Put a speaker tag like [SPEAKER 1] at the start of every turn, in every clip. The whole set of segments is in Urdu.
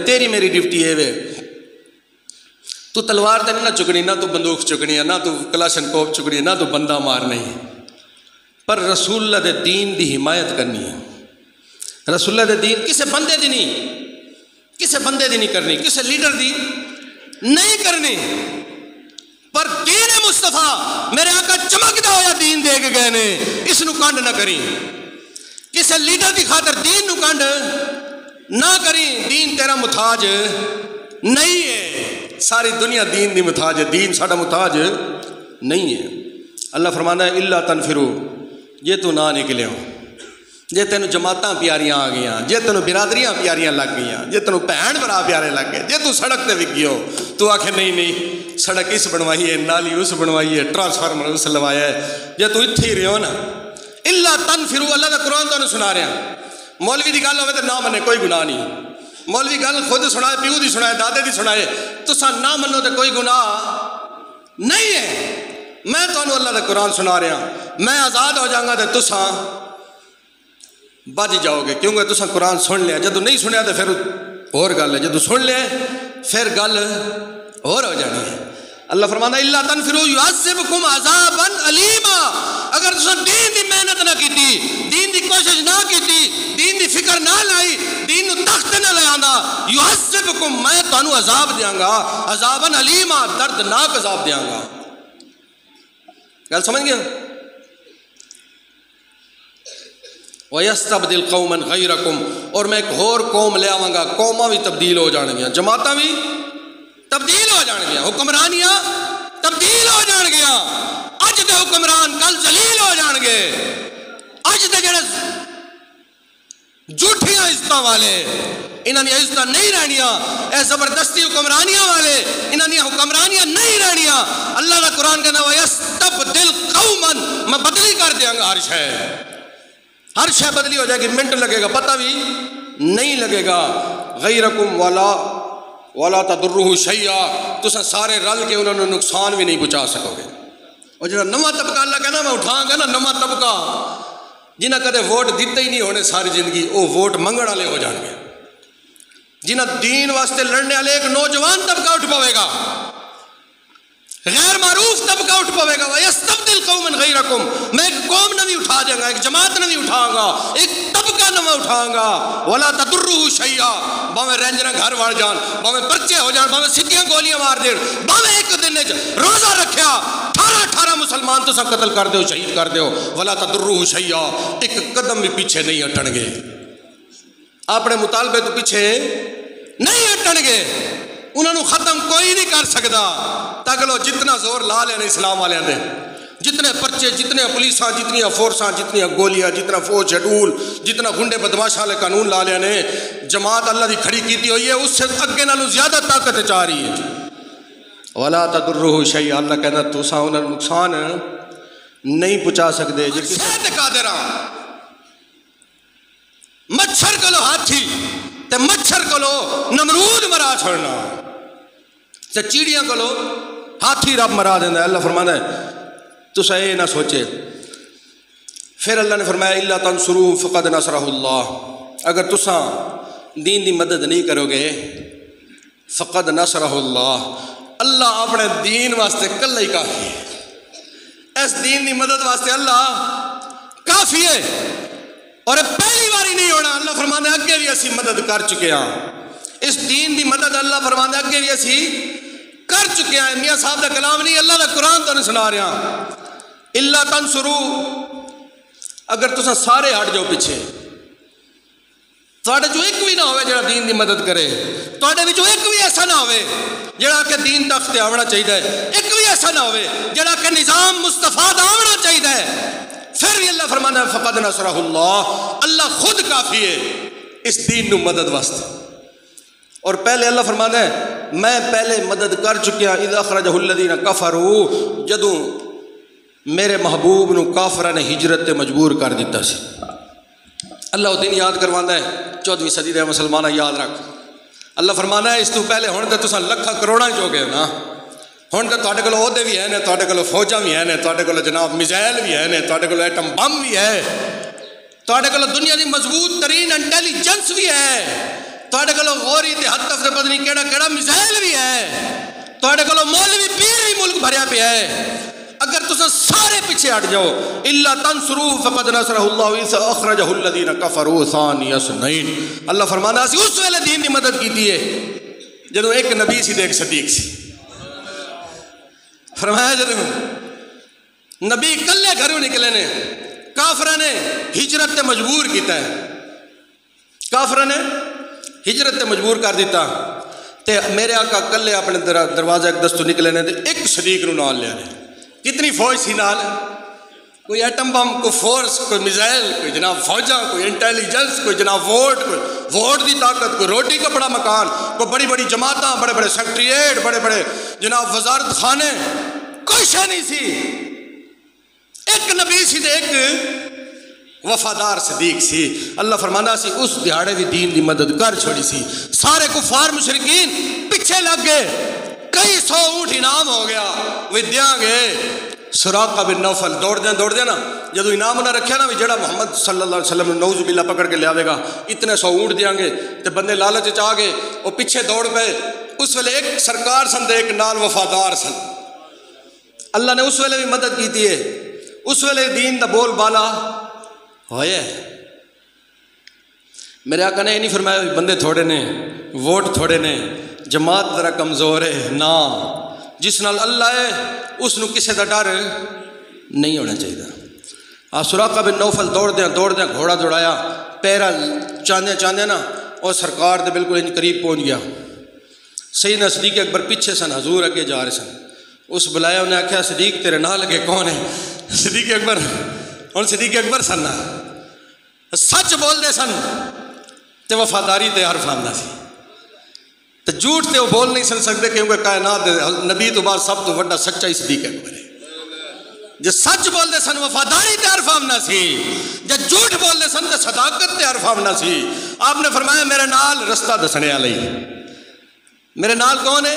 [SPEAKER 1] تیری میری ڈیوٹی ہے وے تو تلوار تے نہیں نہ چکنی، نہ تو بندوق چکنی ہے، نہ تو کلاشن کوپ چکنی ہے، نہ تو بندہ مارنا ہے، پر رسول اللہ دے دین دی حمایت کرنی ہے۔ رسول اللہ دے دین کسے بندے دی نہیں کرنی، کسے لیڈر دی نہیں کرنی، پر دین مصطفیٰ میرے آقا چمکدا ہویا دین دے کے گئے نے، اس نو کنڈ نہ کریں، کسے لیڈر دی خاطر دین نو کنڈ نہ کریں۔ دین تیرا محتاج نہیں ہے، ساری دنیا دین دی محتاج ہے، دین ساڈا محتاج نہیں ہے۔ اللہ فرمانا ہے الا تنفروا، جے تو نہ نکلے ہو، جے تینوں جماعتاں پیاریاں آ گئیاں، جے تینوں برادریاں پیاریاں لگ گئیاں، جے تینوں بہن بھرا پیارے لگ گئے، جے تو سڑک تے وک گئے ہو، تو آکھے نہیں سڑک اس بنوائی ہے، نالی اس بنوائی ہے، ٹرانسفارمر اس لوایا ہے، جے تو اتھے ہی رہو نا، الا تنفروا، اللہ دا قرآن تانوں سنا رہے ہیں۔ مولوی دی گل ہوے تے نہ منے کوئی گناہ نہیں، مولوی گل خود سنائے، پیو دی سنائے، دادے دی سنائے، تساں نہ منو تے کوئی گناہ نہیں ہے۔ میں تانوں اللہ دا قرآن سنا رہا ہوں، میں آزاد ہو جاؤں گا تے تساں بچ جاؤ گے، کیونکہ تساں قرآن سن لیا، جدو نہیں سنیا تو پھر اور گل ہے، جدو سن لیا پھر گل اور ہو جانی ہے۔ اللہ فرمانا الا تنفروا يعذبكم عذابا الیما، اگر تساں دین دی محنت نہ کیتی، دین دی کوشش نہ کیتی، دین دی فکر نہ لائی، دین نو تخت نہ لے آندا، يعذبكم، میں تانوں عذاب دیاں گا، عذابا الیما، دردناک عذاب دیاں گا۔ گل سمجھ گئے؟ وَيَسْتَبْدِلْ قَوْمًا غَيْرَكُمْ، اور میں ایک اور قوم لے آواں گا، قوماں بھی تبدیل ہو جان گیا، جماعتاں بھی تبدیل ہو جان گیا، حکمرانیاں تبدیل ہو جان گیا، اج دے حکمران کل ذلیل ہو جان گے، اج دے جڑے جھوٹیاں عزتاں والے انہاں دی عزتاں نہیں رہنیاں، اے زبردستی حکمرانیاں والے انہاں دی حکمرانیاں نہیں رہنیاں۔ اللہ دا قرآن کہنا وَيَسْتَبْدِلْ قَوْمًا، میں بدلی کر دیاں گا ہر شے بدلی ہو جائے گی، منٹ لگے گا، پتہ بھی نہیں لگے گا۔ غیرکم ولا تضرہ شیئا، تساں سارے رل کے انہوں نے نقصان بھی نہیں پہنچا سکو گے۔ اور جنہاں نواں طبقہ اللہ کہنا میں اٹھاں گا نا، نواں طبقہ جنہاں کدے ووٹ دیتے ہی نہیں ہونے ساری زندگی، وہ ووٹ منگن والے ہو جان گے۔ جنہاں دین واسطے لڑنے والے ایک نوجوان طبقہ اٹھ پوے گا، غیر معروف طبقہ اٹھ پوے گا، وَيَسْتَبْدِلْ قَوْمًا غَيْرَكُمْ، میں ایک قوم نہ بھی اٹھا جاؤں گا، ایک جماعت نہ بھی اٹھاؤں گا، ایک طبقہ نہ میں اٹھاؤں گا۔ وَلَا تَضُرُّهُ شَيْئًا، باویں رینجراں گھر وڑ جان، باویں پرچے ہو جان، باویں سیدھیاں گولیاں مار دین، باویں ایک دن روزہ رکھیا 18 مسلمان تساں قتل کر دیو، شہید کر دیو، وَلَا تَضُرُّهُ شَيْئًا، ایک قدم بھی پیچھے نہیں ہٹن گے، اپنے مطالبے تو پیچھے نہیں ہٹن گے، انہوں نے ختم کوئی نہیں کر سکتا۔ تاکہ لو جتنا زور لا لینے اسلام والے دے، جتنے پرچے، جتنے پولیساں، جتنی فورساں، جتنی گولیاں، جتنا فوج شیڈول، جتنا گنڈے بدماش والے قانون لا لینے، جماعت اللہ دی کھڑی کیتی ہوئی ہے، اس سے اگے نالوں زیادہ طاقت چاہ رہی ہے۔ ولا تضرہ شیئا، اللہ کہنا تساں انہاں نوں نقصان نہیں پہنچا سکتے۔ جے کسے قادراں مچھر کلو ہاتھی تے مچھر کلو نمرود مرا چھوڑنا، تے چیڑیاں کلو ہاتھی رب مرا دینا۔ اللہ فرمانا ہے تسا اے نہ سوچے۔ پھر اللہ نے فرمایا الا تنصروا فقد نصرہ اللہ، اگر تسا دین دی مدد نہیں کرو گے، فقد نصرہ اللہ، اللہ اپنے دین واسطے کلہ ہی کافی ہے، اس دین دی مدد واسطے اللہ کافی ہے، اور پہلی باری نہیں ہونا۔ اللہ فرمانا ہے اگے بھی اسی مدد کر چکے ہیں، اس دین دی مدد اللہ فرمانا ہے اگے بھی اسی کر چکے ہیں۔ میاں صاحب دا کلام نہیں، اللہ دا قرآن تو نہیں سنا رہا۔ الا تنصروا، اگر تساں سارے ہٹ جاؤ پیچھے، تواڈے جو ایک بھی نہ ہوئے جڑا دین دی مدد کرے، تواڈے وچوں ایک بھی ایسا نہ ہوئے جڑا کہ دین تخت تے آونا چاہیے، ایک بھی ایسا نہ ہوئے جڑا کہ نظام مصطفیٰ دا آونا چاہیے، پھر بھی اللہ فرمانا ہے فقد نصرہ اللہ، اللہ خود کافی ہے اس دین نو مدد واسطے۔ اور پہلے اللہ فرمانا ہے میں پہلے مدد کر چکیا، اذ اخرجہ الذین کفروا، جدوں میرے محبوب نو کافراں نے ہجرت تے مجبور کر دیتا سی۔ اللہ وہ دن یاد کروانا ہے 14ویں صدی دے مسلمانہ یاد رکھ۔ اللہ فرمانا ہے اس تو پہلے ہن تے تساں لکھاں کروڑاں چ ہو گئے نا، ہن تے تواڈے کول عہدے بھی ہیں، تواڈے کول فوجاں بھی ہیں، تواڈے کول جناب میزائل بھی ہیں، تواڈے کول ایٹم بم بھی ہے، تواڈے کول دنیا دی مضبوط ترین انٹیلیجنس بھی ہے، تواڈے کول غوری تے حد پتہ نہیں کیڑا کیڑا میزائل بھی ہے تواڈے کولوں مولوی پیر بھی ملک بھریا پیا ہے اگر تساں سارے پیچھے ہٹ جاؤ الا تنصروا فقد نصرہ اللہ اذ اخرجہ الذین کفروا ثانی اثنین اللہ فرمانا اسی اس ویلے دین دی مدد کیتی ہے جدوں ایک نبی سی تے ایک صدیق سی فرمایا جدوں نبی کلے گھروں نکلے نے کافراں نے ہجرت تے مجبور کیتا ہے کافراں نے ہجرت تے مجبور کر دیتا تے میرے آقا کلے اپنے دروازہ ایک دستوں نکلے نے تے ایک صدیق نو نال لیا نے کتنی فوج سی نال کوئی ایٹم بم کوئی فورس کوئی میزائل کوئی جناب فوجاں کوئی انٹیلیجنس کوئی جناب ووٹ دی طاقت کوئی روٹی کپڑا مکان کوئی بڑی بڑی جماعتاں بڑے بڑے سیکٹریٹ بڑے بڑے جناب وزارت خانے کوئی شے نہیں سی ایک نبی سی تے ایک وفادار صدیق سی اللہ فرمانا سی اس دیہاڑے بھی دین دی مدد کر چھوڑی سی سارے کفار مشرکین پیچھے لگ گئے کئی سو اونٹ انعام ہو گیا وہ دیاں گے سراقہ بن نوفل دوڑ دیں نا جدو انعام انہیں رکھیا نا بھی جڑا محمد صلی اللہ علیہ وسلم نعوذ باللہ پکڑ کے لے آوے گا اتنے 100 اونٹ دیاں گے تے بندے لالچ چاہ گئے وہ پیچھے دوڑ پے اس ویلے ایک سرکار سن تے ایک نال وفادار سن اللہ نے اس ویلے بھی مدد کیتی ہے اس ویلے دین دا بول بالا ہوئے میرے آقا نے یہ نہیں فرمایا بندے تھوڑے نے ووٹ تھوڑے نے جماعت ذرا کمزور ہے نا جس نال اللہ ہے اس نو کسے دا ڈر نہیں ہونا چاہیے آپ سراقہ بن نوفل دوڑ دیں گھوڑا دوڑایا پیرا چاندے نا اور سرکار دے بالکل ان قریب پہنچ گیا سیدنا صدیق اکبر پیچھے سن حضور اگے جا رہے سن اس بلایا انہیں آخیا صدیق تیرے نال لگے کون ہے صدیق اکبر اور صدیق اکبر سن سچ بول دے سن تے وفاداری تے حرف آندا سی تے جھوٹ تے وہ بول نہیں سن سکتے کیونکہ کائنات نبی تو بعد سب تو بڑا سچا ہی صدیق اکبر ہے جو سچ بول دے سن وفاداری تے حرف آمنا سی جو جھوٹ بول دے سن تے صداقت تے حرف آمنا سی آپ نے فرمایا میرے نال رستہ دسنے والی میرے نال کون ہے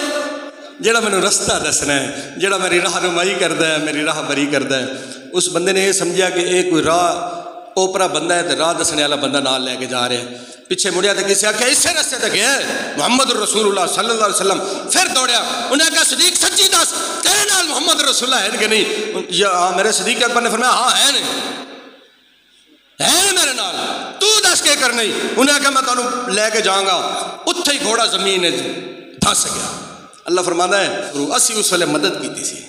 [SPEAKER 1] جڑا میں رستہ دسنا ہے جڑا میری رہنمائی کردا ہے میری راہ بری کردا ہے اس بندے نے یہ سمجھا کہ ایک کوئی راہ اوپرا بندہ ہے تو راہ دسنے والا بندہ نال لے کے جا رہے ہیں پیچھے مڑیا تو کسی آخیا اسی رستے تے گیا ہے محمد رسول اللہ صلی اللہ علیہ وسلم پھر دوڑیا انہیں کہا صدیق سچی دس تیرے نال محمد رسول اللہ ہے کہ نہیں یا میرے صدیق اکبر نے فرمایا ہاں ہے میرے نال تو دس کے کر نہیں انہیں کہا میں تانوں لے کے جاؤں گا اتھے ہی گھوڑا زمین دھس گیا اللہ فرمانا ہے اسی اس ویلے مدد کیتی سی